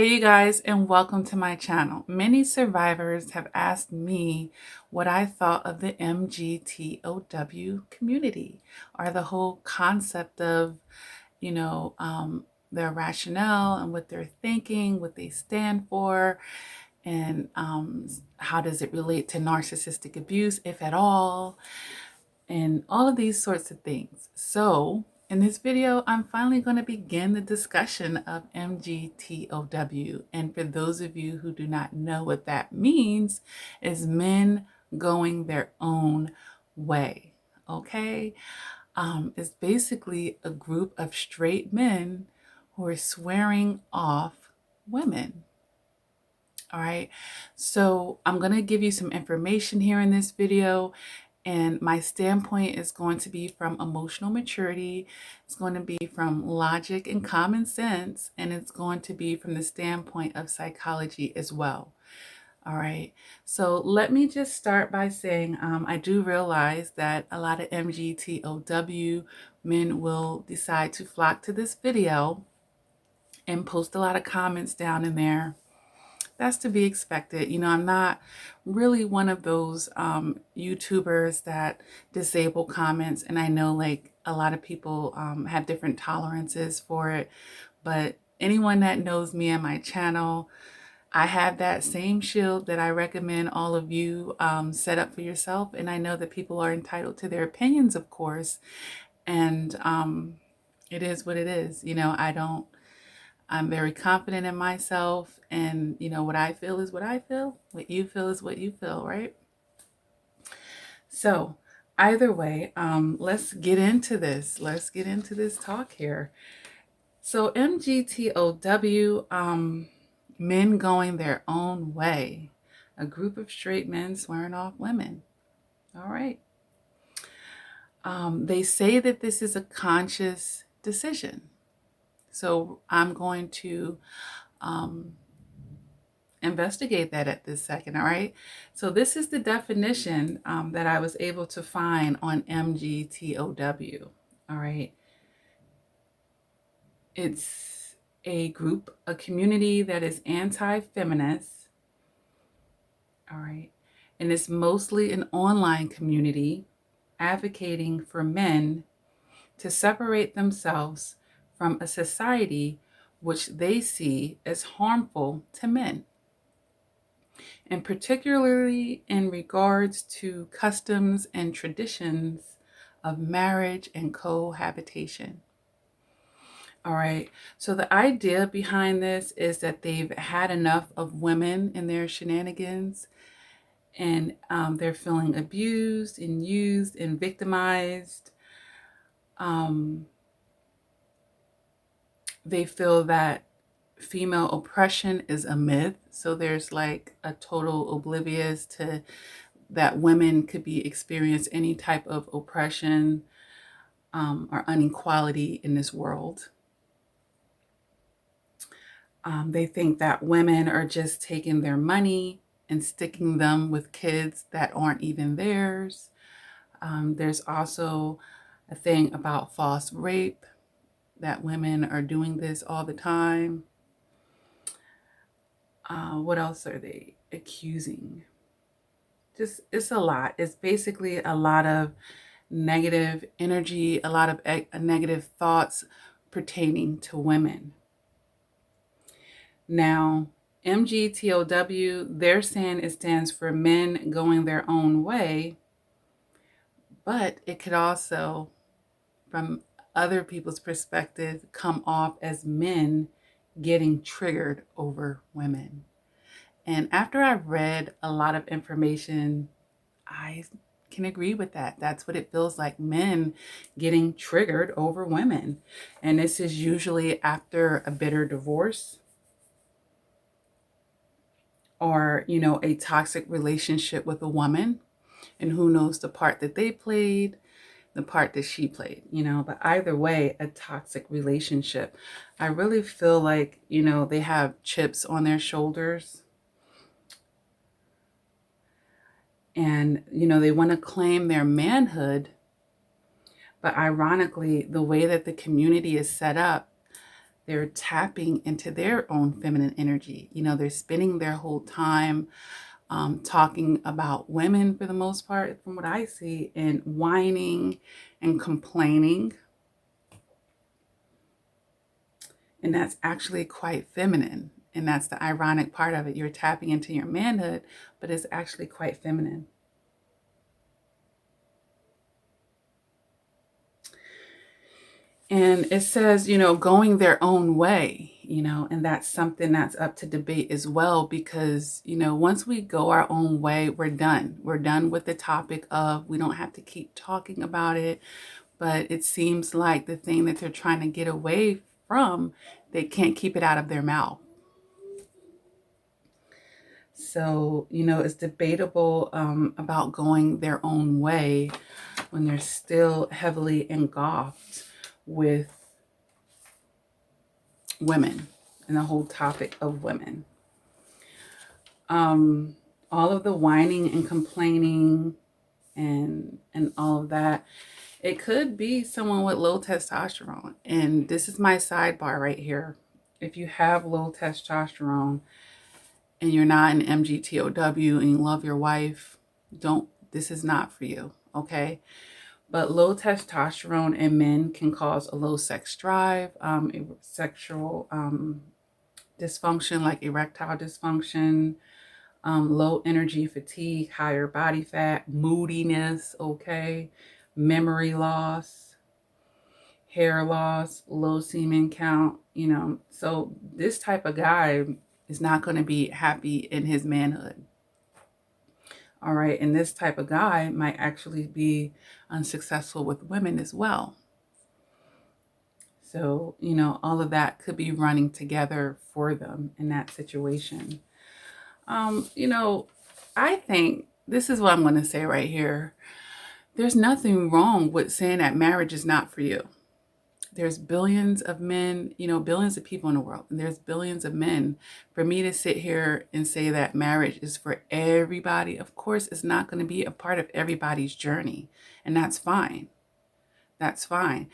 Hey you guys, and welcome to my channel. Many survivors have asked me what I thought of the Mgtow community, or the whole concept of, their rationale and what they're thinking, what they stand for, and how does it relate to narcissistic abuse, if at all, and all of these sorts of things. So in this video, I'm finally going to begin the discussion of Mgtow. And for those of you who do not know what that means, is men going their own way. Okay? It's basically a group of straight men who are swearing off women. All right. So I'm going to give you some information here in this video. And my standpoint is going to be from emotional maturity. It's going to be from logic and common sense. And it's going to be from the standpoint of psychology as well. All right. So let me just start by saying I do realize that a lot of Mgtow men will decide to flock to this video and post a lot of comments down in there. That's to be expected. You know, I'm not really one of those YouTubers that disable comments. And I know like a lot of people have different tolerances for it. But anyone that knows me and my channel, I have that same shield that I recommend all of you set up for yourself. And I know that people are entitled to their opinions, of course. And it is what it is. You know, I'm very confident in myself, and you know, what I feel is what I feel. What you feel is what you feel, right? So either way, let's get into this. Let's get into this talk here. So Mgtow, men going their own way, a group of straight men swearing off women. All right. They say that this is a conscious decision. So I'm going to investigate that at this second, all right? So this is the definition that I was able to find on Mgtow, all right? It's a group, a community that is anti-feminist, all right? And it's mostly an online community advocating for men to separate themselves from a society which they see as harmful to men, and particularly in regards to customs and traditions of marriage and cohabitation. All right, so the idea behind this is that they've had enough of women and their shenanigans, and they're feeling abused and used and victimized. They feel that female oppression is a myth. So there's like a total oblivious to that women could be experience any type of oppression or inequality in this world. They think that women are just taking their money and sticking them with kids that aren't even theirs. There's also a thing about false rape, that women are doing this all the time. What else are they accusing? Just, it's a lot. It's basically a lot of negative energy, a lot of negative thoughts pertaining to women. Now, Mgtow, they're saying it stands for men going their own way, but it could also, from other people's perspective, come off as men getting triggered over women. And after I read a lot of information, I can agree with that. That's what it feels like, men getting triggered over women. And this is usually after a bitter divorce, or, you know, a toxic relationship with a woman. And who knows the part that they played, the part that she played, you know. But either way, a toxic relationship. I really feel like, you know, they have chips on their shoulders. And, you know, they want to claim their manhood. But ironically, the way that the community is set up, they're tapping into their own feminine energy. You know, they're spending their whole time talking about women for the most part, from what I see, and whining and complaining. And that's actually quite feminine. And that's the ironic part of it. You're tapping into your manhood, but it's actually quite feminine. And it says, you know, going their own way, you know, and that's something that's up to debate as well, because, you know, once we go our own way, we're done. We're done with the topic of, we don't have to keep talking about it. But it seems like the thing that they're trying to get away from, they can't keep it out of their mouth. So, you know, it's debatable about going their own way when they're still heavily engulfed with women and the whole topic of women. All of the whining and complaining and all of that, it could be someone with low testosterone. And this is my sidebar right here. If you have low testosterone and you're not an Mgtow and you love your wife, this is not for you, okay? But low testosterone in men can cause a low sex drive, sexual dysfunction like erectile dysfunction, low energy fatigue, higher body fat, moodiness, okay, memory loss, hair loss, low semen count, you know. So this type of guy is not going to be happy in his manhood. All right. And this type of guy might actually be unsuccessful with women as well. So, you know, all of that could be running together for them in that situation. You know, I think this is what I'm going to say right here. There's nothing wrong with saying that marriage is not for you. There's billions of men, you know, billions of people in the world, and there's billions of men. For me to sit here and say that marriage is for everybody, of course, it's not going to be a part of everybody's journey. And that's fine. That's fine.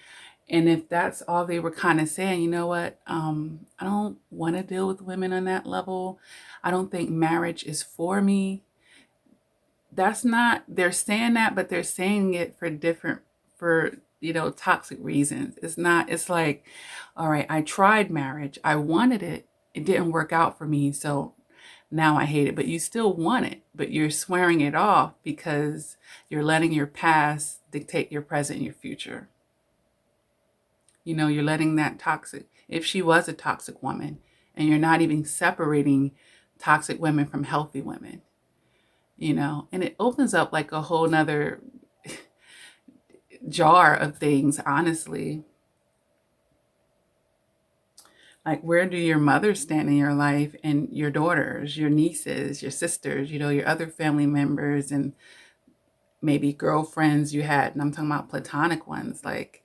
And if that's all they were kind of saying, you know what? I don't want to deal with women on that level. I don't think marriage is for me. That's not, they're saying that, but they're saying it for, you know, toxic reasons. It's not, it's like, all right, I tried marriage. I wanted it. It didn't work out for me. So now I hate it. But you still want it, but you're swearing it off because you're letting your past dictate your present and your future. You know, you're letting that toxic, if she was a toxic woman, and you're not even separating toxic women from healthy women, you know, and it opens up like a whole nother jar of things, honestly. Like, where do your mother stand in your life, and your daughters, your nieces, your sisters, you know, your other family members, and maybe girlfriends you had, and I'm talking about platonic ones, like,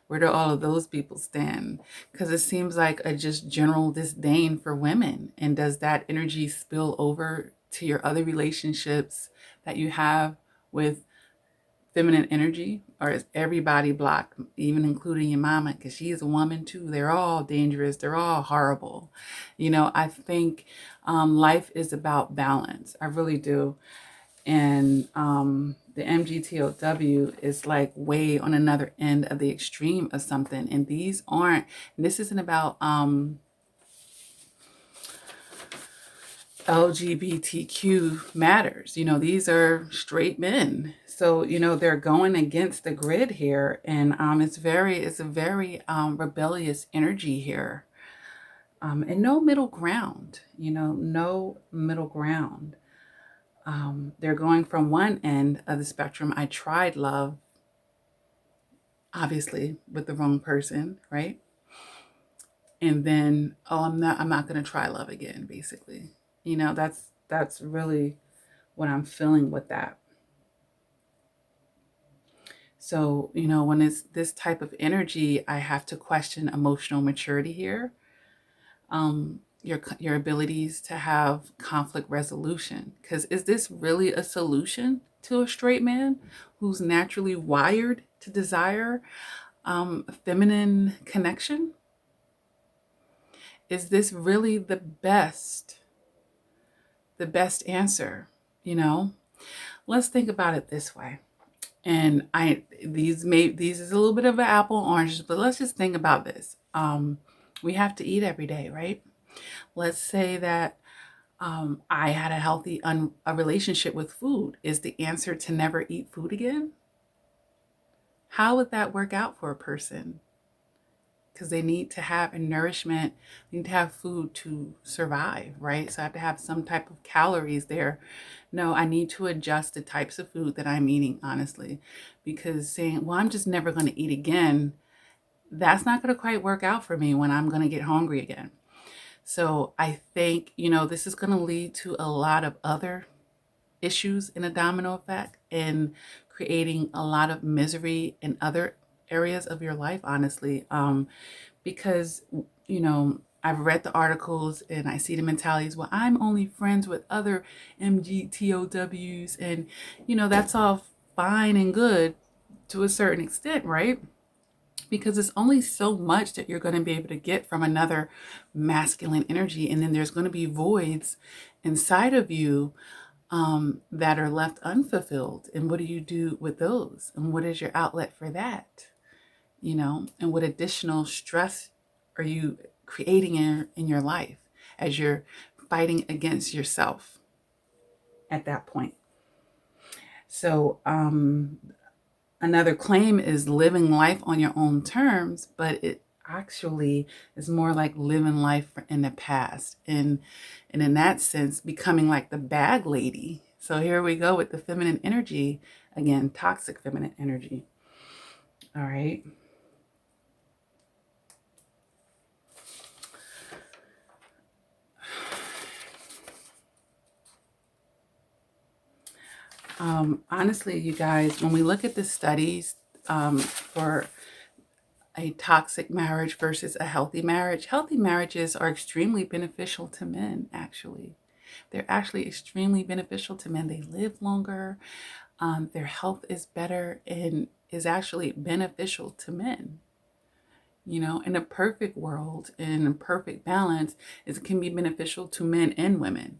where do all of those people stand? Because it seems like a just general disdain for women. And does that energy spill over to your other relationships that you have with feminine energy? Or is everybody blocked, even including your mama? Because she's a woman too. They're all dangerous. They're all horrible. You know, I think life is about balance. I really do. And the Mgtow is like way on another end of the extreme of something. And these aren't, this isn't about LGBTQ matters. You know, these are straight men. So, you know, they're going against the grid here. And it's a very rebellious energy here. And no middle ground, you know, no middle ground. They're going from one end of the spectrum. I tried love, obviously, with the wrong person, right? And then, oh, I'm not going to try love again, basically. You know, that's really what I'm feeling with that. So, you know, when it's this type of energy, I have to question emotional maturity here. Your abilities to have conflict resolution. Because is this really a solution to a straight man who's naturally wired to desire feminine connection? is this really the best answer? You know, let's think about it this way. And these is a little bit of an apple oranges, but let's just think about this. We have to eat every day, right? Let's say that I had a healthy a relationship with food. Is the answer to never eat food again? How would that work out for a person? Because they need to have a nourishment, they need to have food to survive, right? So I have to have some type of calories there. No, I need to adjust the types of food that I'm eating, honestly, because saying, well, I'm just never going to eat again, that's not going to quite work out for me when I'm going to get hungry again. So I think, this is going to lead to a lot of other issues in a domino effect and creating a lot of misery in other areas of your life, honestly. Because, I've read the articles and I see the mentalities, well, I'm only friends with other Mgtows, and, that's all fine and good to a certain extent, right? Because it's only so much that you're going to be able to get from another masculine energy. And then there's going to be voids inside of you that are left unfulfilled. And what do you do with those? And what is your outlet for that? And what additional stress are you creating in your life as you're fighting against yourself at that point? So, another claim is living life on your own terms, but it actually is more like living life in the past. And in that sense, becoming like the bag lady. So here we go with the feminine energy. Again, toxic feminine energy. All right. Honestly, you guys, when we look at the studies for a toxic marriage versus a healthy marriages are extremely beneficial to men, actually. They're actually extremely beneficial to men. They live longer. Their health is better and is actually beneficial to men. In a perfect world, in a perfect balance, it can be beneficial to men and women.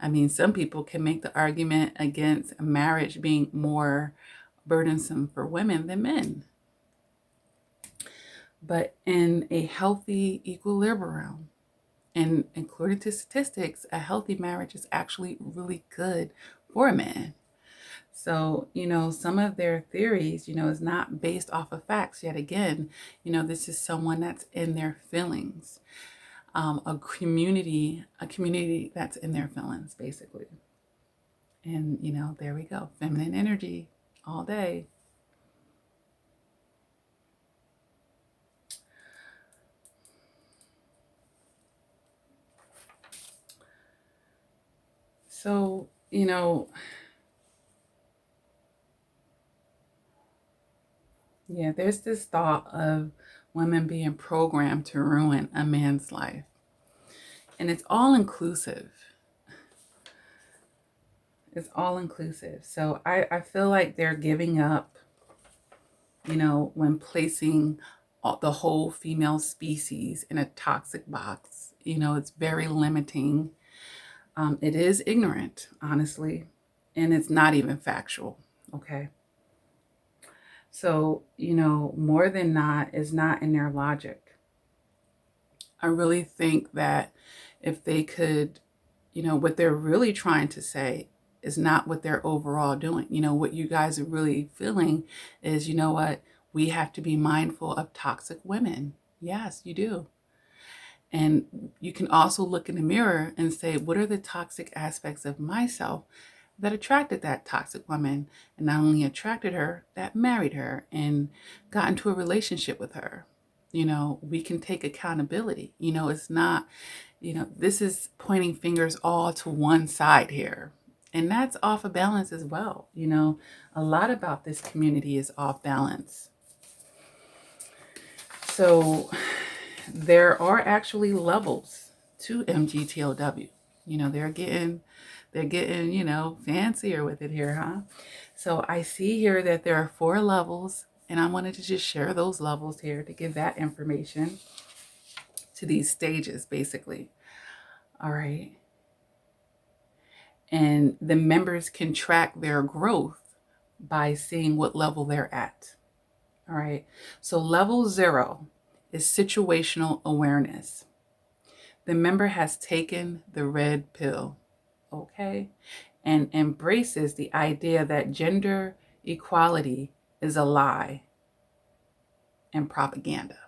I mean, some people can make the argument against marriage being more burdensome for women than men. But in a healthy equilibrium, and according to statistics, a healthy marriage is actually really good for a man. So, some of their theories, is not based off of facts. Yet again, this is someone that's in their feelings. A community that's in their feelings, basically. And, there we go. Feminine energy all day. So, yeah, there's this thought of women being programmed to ruin a man's life. And it's all inclusive. It's all inclusive. So I feel like they're giving up, when placing the whole female species in a toxic box. It's very limiting. It is ignorant, honestly, and it's not even factual. Okay. So, more than not is not in their logic. I really think that if they could, what they're really trying to say is not what they're overall doing. What you guys are really feeling is, what? We have to be mindful of toxic women. Yes, you do. And you can also look in the mirror and say, what are the toxic aspects of myself that attracted that toxic woman, and not only attracted her, that married her and got into a relationship with her? We can take accountability. It's not, this is pointing fingers all to one side here. And that's off of balance as well. A lot about this community is off balance. So there are actually levels to Mgtow. They're getting, fancier with it here, huh? So I see here that there are 4 levels, and I wanted to just share those levels here to give that information to these stages, basically. All right. And the members can track their growth by seeing what level they're at. All right. So level 0 is situational awareness. The member has taken the red pill, okay, and embraces the idea that gender equality is a lie and propaganda.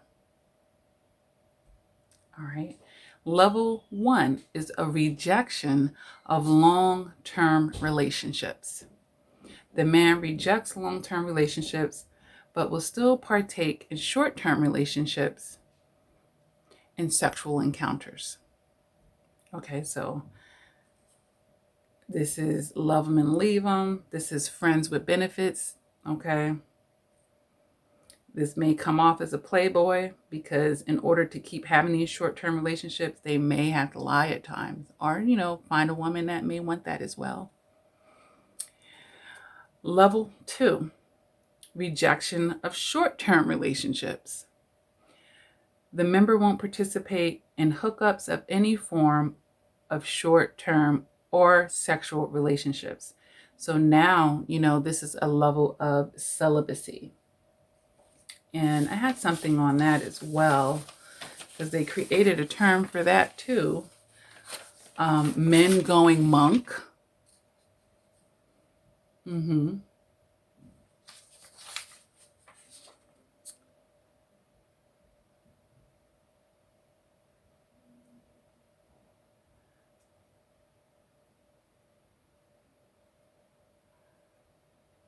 All right. Level 1 is a rejection of long-term relationships. The man rejects long-term relationships, but will still partake in short-term relationships and sexual encounters. Okay, so this is love them and leave them. This is friends with benefits. Okay. This may come off as a playboy because in order to keep having these short-term relationships, they may have to lie at times or, find a woman that may want that as well. Level 2, rejection of short-term relationships. The member won't participate in hookups of any form of short-term or sexual relationships. So now, this is a level of celibacy. And I had something on that as well, because they created a term for that too. Men going monk.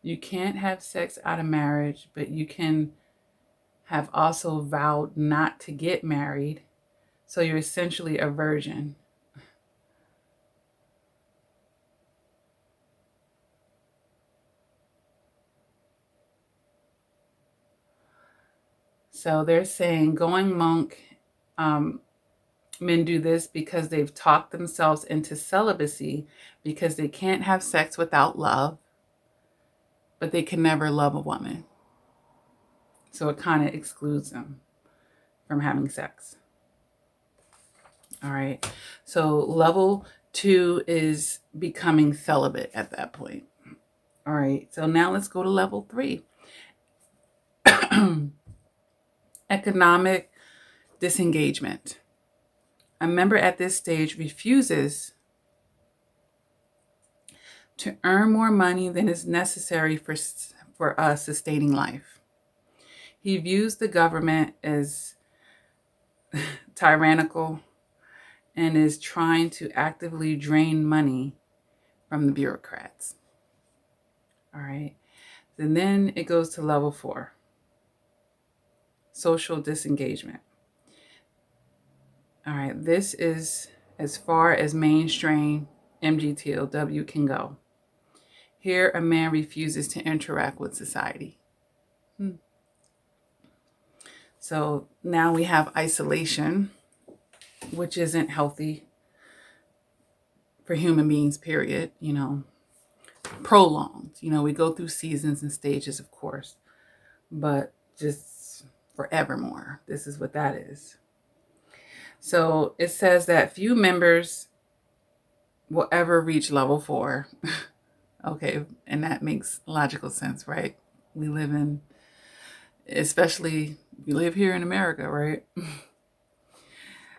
You can't have sex out of marriage, but you can have also vowed not to get married. So you're essentially a virgin. So they're saying going monk, men do this because they've talked themselves into celibacy because they can't have sex without love, but they can never love a woman. So it kind of excludes them from having sex. All right. So level 2 is becoming celibate at that point. All right. So now let's go to level 3. Economic disengagement. A member at this stage refuses to earn more money than is necessary for sustaining life. He views the government as tyrannical and is trying to actively drain money from the bureaucrats. All right. And then it goes to level 4, social disengagement. All right. This is as far as mainstream Mgtow can go. Here, a man refuses to interact with society. So now we have isolation, which isn't healthy for human beings, period. Prolonged. We go through seasons and stages, of course, but just forevermore. This is what that is. So it says that few members will ever reach level 4. Okay, and that makes logical sense, right? We live in, especially we live here in America, right?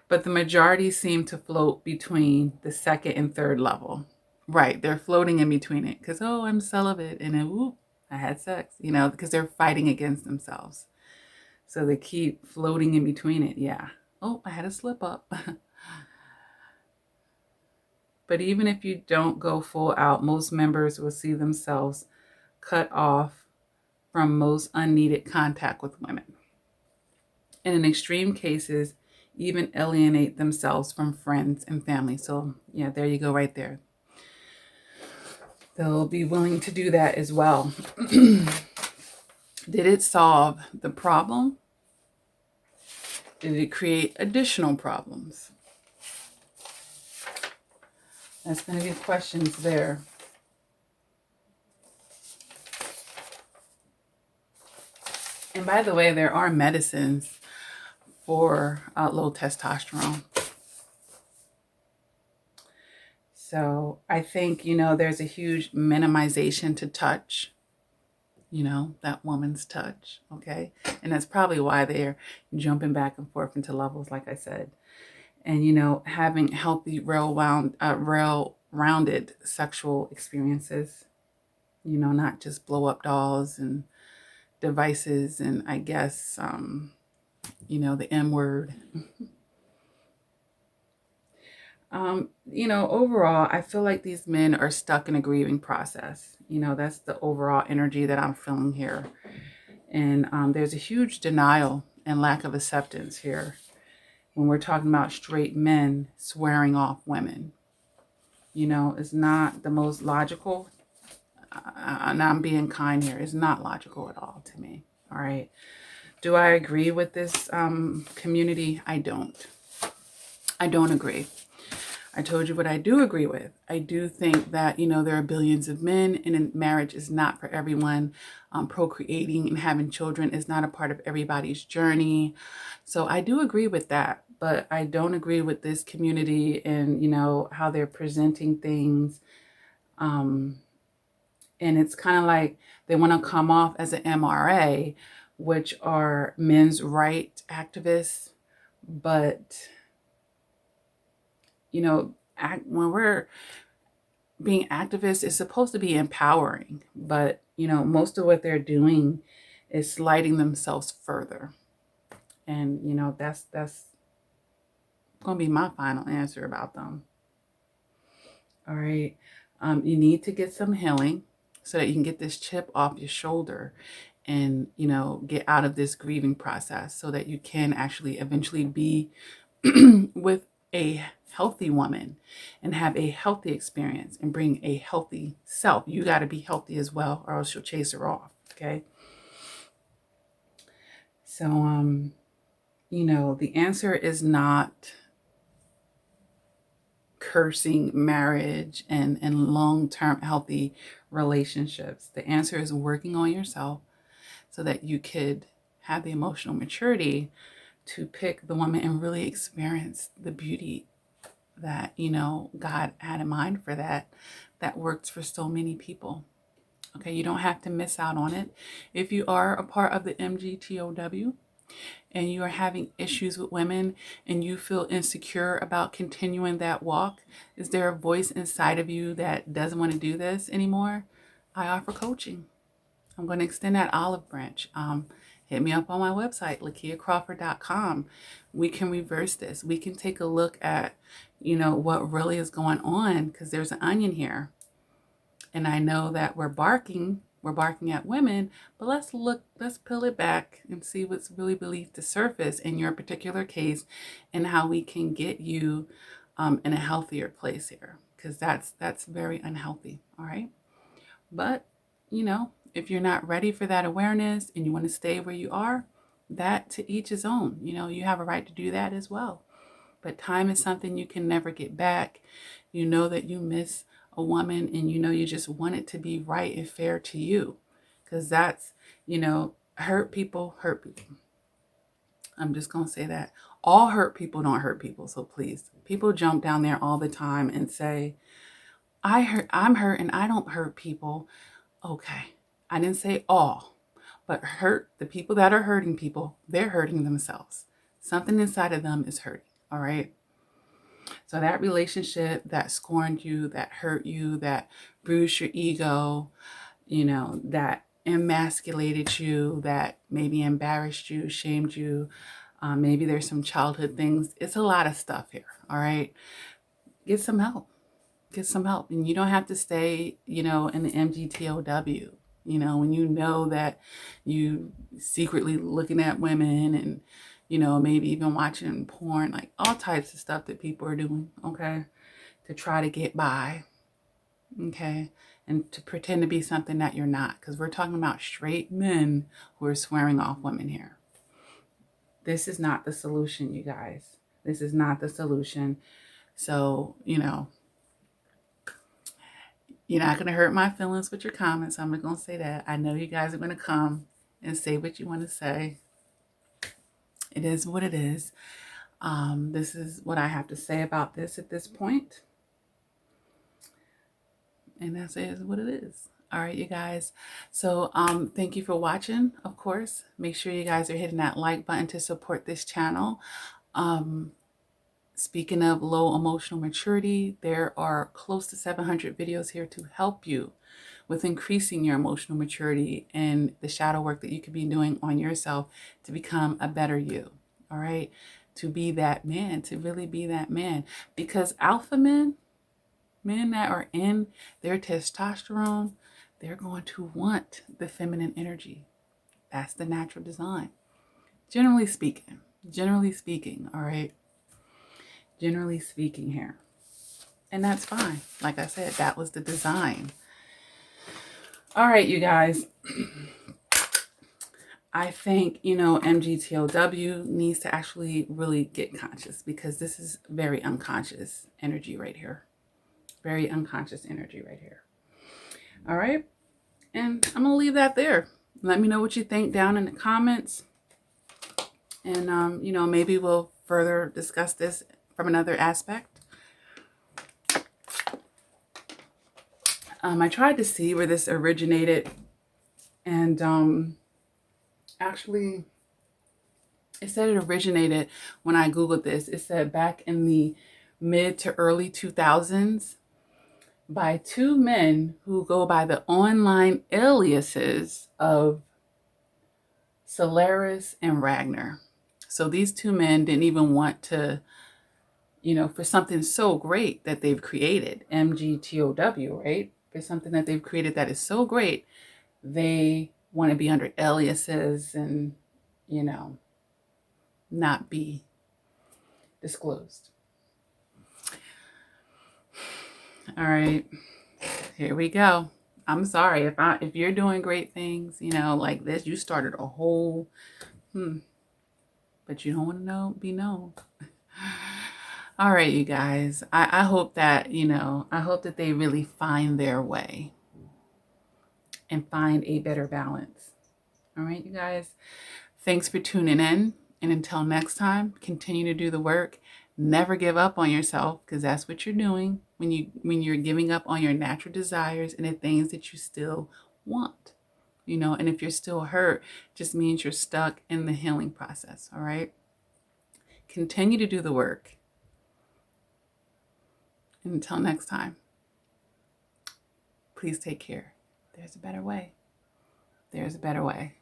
But the majority seem to float between the 2nd and 3rd level. Right, they're floating in between it because, I'm celibate, and then, whoop, I had sex, because they're fighting against themselves. So they keep floating in between it, yeah. Oh, I had a slip up. But even if you don't go full out, most members will see themselves cut off from most unneeded contact with women. And in extreme cases, even alienate themselves from friends and family. So, yeah, there you go right there. They'll be willing to do that as well. Did it solve the problem? Did it create additional problems? That's going to be questions there. And by the way, there are medicines for low testosterone. So I think, there's a huge minimization to touch, that woman's touch, okay? And that's probably why they're jumping back and forth into levels, like I said. And, having healthy, rounded sexual experiences, not just blow up dolls and devices and I guess, the M word. Overall, I feel like these men are stuck in a grieving process. That's the overall energy that I'm feeling here. And there's a huge denial and lack of acceptance here when we're talking about straight men swearing off women. It's not the most logical. And I'm being kind here. It's not logical at all to me. All right. Do I agree with this community? I don't. I don't agree. I told you what I do agree with. I do think that, there are billions of men and marriage is not for everyone. Procreating and having children is not a part of everybody's journey. So I do agree with that, but I don't agree with this community and, how they're presenting things. And it's kind of like they want to come off as an MRA, which are men's right activists, but when we're being activists, it's supposed to be empowering, but most of what they're doing is sliding themselves further. And that's gonna be my final answer about them. All right. You need to get some healing so that you can get this chip off your shoulder and get out of this grieving process so that you can actually eventually be with a healthy woman and have a healthy experience and bring a healthy self. You got to be healthy as well, or else you'll chase her off. Okay. So, the answer is not cursing marriage and long-term healthy relationships. The answer is working on yourself so that you could have the emotional maturity to pick the woman and really experience the beauty that, God had in mind for that works for so many people. Okay, you don't have to miss out on it. If you are a part of the Mgtow and you are having issues with women and you feel insecure about continuing that walk, is there a voice inside of you that doesn't want to do this anymore? I offer coaching. I'm going to extend that olive branch. Hit me up on my website, lakiacrawford.com. We can reverse this. We can take a look at, what really is going on, because there's an onion here. And I know that we're barking at women, but let's peel it back and see what's really beneath the surface in your particular case and how we can get you in a healthier place here, because that's very unhealthy. All right. But, if you're not ready for that awareness and you want to stay where you are, that to each his own. You have a right to do that as well. But time is something you can never get back. You know that you miss a woman and you just want it to be right and fair to you. Because that's, hurt people hurt people. I'm just going to say that. All hurt people don't hurt people. So please, people jump down there all the time and say, I'm hurt and I don't hurt people. Okay. I didn't say all, but hurt the people that are hurting people, they're hurting themselves. Something inside of them is hurting. All right. So that relationship that scorned you, that hurt you, that bruised your ego, that emasculated you, that maybe embarrassed you, shamed you. Maybe there's some childhood things. It's a lot of stuff here. All right. Get some help. Get some help. And you don't have to stay, in the Mgtow. When you know that you secretly looking at women and, maybe even watching porn, like all types of stuff that people are doing, okay, to try to get by, okay, and to pretend to be something that you're not, because we're talking about straight men who are swearing off women here. This is not the solution, you guys. This is not the solution. So, you're not going to hurt my feelings with your comments. I'm not going to say that. I know you guys are going to come and say what you want to say. It is what it is. This is what I have to say about this at this point. And that is what it is. All right, you guys. So thank you for watching, of course. Make sure you guys are hitting that like button to support this channel. Speaking of low emotional maturity, there are close to 700 videos here to help you with increasing your emotional maturity and the shadow work that you could be doing on yourself to become a better you. All right, to be that man, to really be that man. Because alpha men that are in their testosterone, they're going to want the feminine energy. That's the natural design. Generally speaking, all right? Generally speaking here. And that's fine. Like I said, that was the design. All right, you guys. I think, Mgtow needs to actually really get conscious, because this is very unconscious energy right here. Very unconscious energy right here. All right. And I'm going to leave that there. Let me know what you think down in the comments. And, maybe we'll further discuss this from another aspect. I tried to see where this originated. And actually, it said it originated when I Googled this. It said back in the mid to early 2000s by two men who go by the online aliases of Solaris and Ragnar. So these two men didn't even want to, for something so great that they've created, Mgtow, right? For something that they've created that is so great, they want to be under aliases and, not be disclosed. All right, here we go. I'm sorry if you're doing great things, like this. You started a whole, but you don't want to be known. All right, you guys. I hope that I hope that they really find their way and find a better balance. All right, you guys. Thanks for tuning in, and until next time, continue to do the work. Never give up on yourself, because that's what you're doing when you're giving up on your natural desires and the things that you still want. And if you're still hurt, just means you're stuck in the healing process. All right. Continue to do the work. And until next time, please take care. There's a better way. There's a better way.